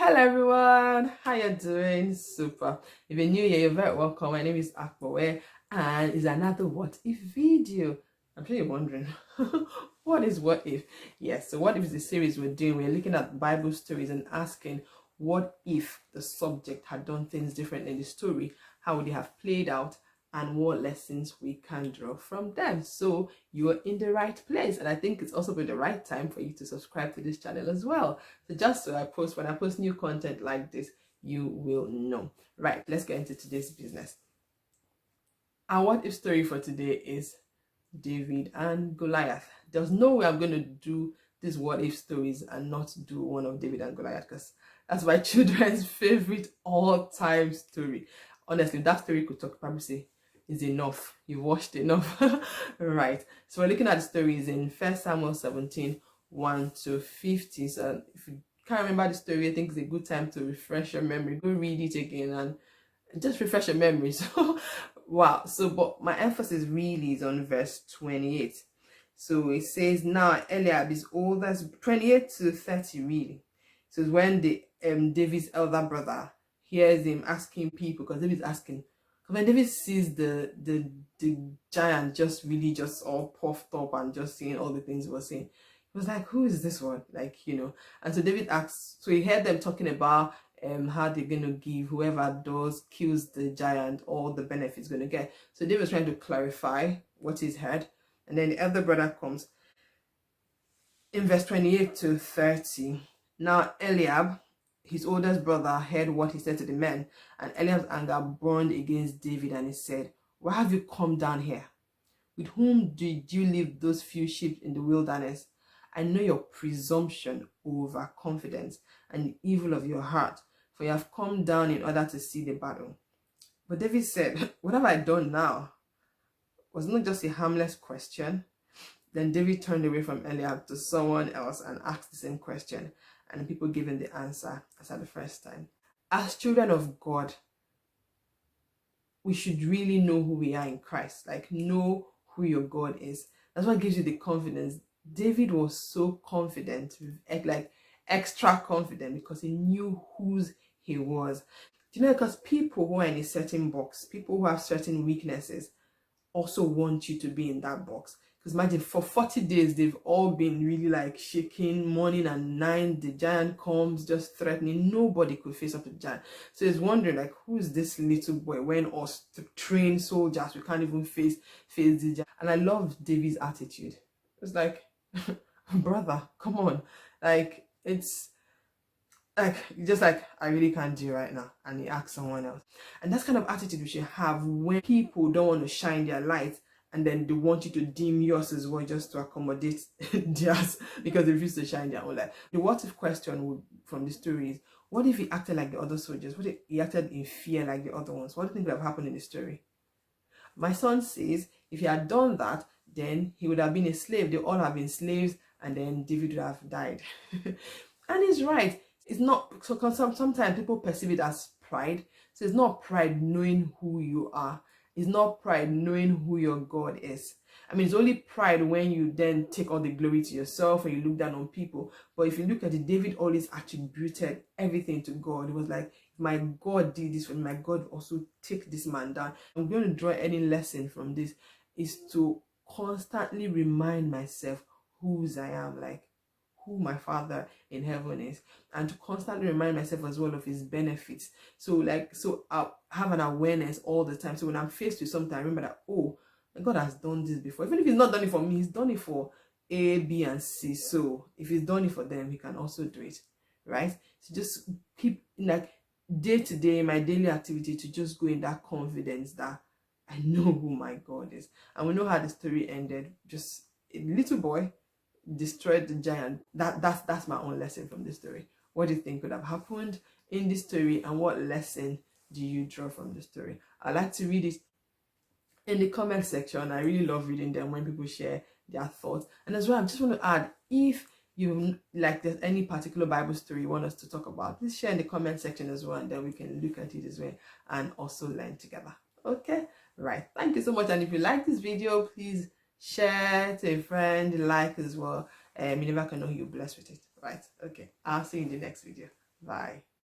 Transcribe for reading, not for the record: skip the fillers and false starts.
Hello everyone, how you doing? Super. If you're new here, you're very welcome. My name is Akbowe and it's another what if video. I'm sure you're wondering what is what if? Yes, so what if is the series we're doing? We're looking at Bible stories and asking what if the subject had done things different in the story? How would it have played out? And what lessons we can draw from them. So you're in the right place, and I think it's also been the right time for you to subscribe to this channel as well. So just so when I post new content like this, you will know. Right, let's get into today's business. Our what if story for today is David and Goliath. There's no way I'm going to do these what if stories and not do one of David and Goliath, because that's my children's favorite all-time story. Honestly, that story could talk, probably say is enough. You've watched enough. Right, so we're looking at the stories in 1 Samuel 17 1 to 50. So if you can't remember the story, I think it's a good time to refresh your memory. Go read it again and just refresh your memory. So wow, so but my emphasis really is on verse 28. So it says, now Eliab is older, 28 to 30 really. So it's when the David's elder brother hears him asking people, because David's asking, when David sees the giant just really just all puffed up and just saying all the things he was saying, he was like, who is this one? Like, and so David asks, so he heard them talking about how they're going to give whoever kills the giant all the benefits going to get. So David was trying to clarify what he's heard, and then the elder brother comes in verse 28 to 30. Now Eliab, his oldest brother, heard what he said to the men, and Eliab's anger burned against David, and he said, why have you come down here? With whom did you leave those few sheep in the wilderness? I know your presumption over confidence and the evil of your heart, for you have come down in order to see the battle. But David said, what have I done now? Was not just a harmless question. Then David turned away from Eliab to someone else and asked the same question, and the people gave him the answer as at the first time. As children of God, we should really know who we are in Christ, like know who your God is. That's what gives you the confidence. David was so confident, like extra confident, because he knew whose he was. Do you know, because people who are in a certain box, people who have certain weaknesses, also want you to be in that box. Because imagine, for 40 days they've all been really like shaking morning and night. The giant comes just threatening. Nobody could face up to the giant. So he's wondering, like, who is this little boy when us trained soldiers, we can't even face the giant? And I love David's attitude. It's like, brother, come on. Like, it's like, just like, I really can't do right now. And he asks someone else. And that's kind of attitude we should have when people don't want to shine their light, and then they want you to dim yours as well, just to accommodate theirs, because they refuse to shine their own light. The what if question from the story is, what if he acted like the other soldiers? What if he acted in fear like the other ones? What do you think would have happened in the story? My son says if he had done that, then he would have been a slave. They all have been slaves, and then David would have died. And he's right. It's not, so sometimes people perceive it as pride. So it's not pride knowing who you are. It's not pride knowing who your God is. I mean, it's only pride when you then take all the glory to yourself and you look down on people. But if you look at it, David always attributed everything to God. It was like, my God did this for me, my God also take this man down. I'm going to draw any lesson from this is to constantly remind myself whose I am, like who my Father in heaven is, and to constantly remind myself as well of his benefits. So I'll have an awareness all the time. So when I'm faced with something, I remember that, oh, God has done this before. Even if he's not done it for me, he's done it for A, B, and C. So if he's done it for them, he can also do it, right? So just keep, like, day to day, my daily activity, to just go in that confidence that I know who my God is. And we know how the story ended. Just a little boy destroyed the giant. That's my own lesson from this story. What do you think could have happened in this story, and what lesson do you draw from the story? I like to read it in the comment section. I really love reading them when people share their thoughts. And as well, I just want to add, if you like there's any particular Bible story you want us to talk about, please share in the comment section as well, and then we can look at it as well and also learn together. Okay, right, thank you so much. And if you like this video, please share to a friend, like as well. You never can know who you're blessed with it, right? Okay, I'll see you in the next video. Bye.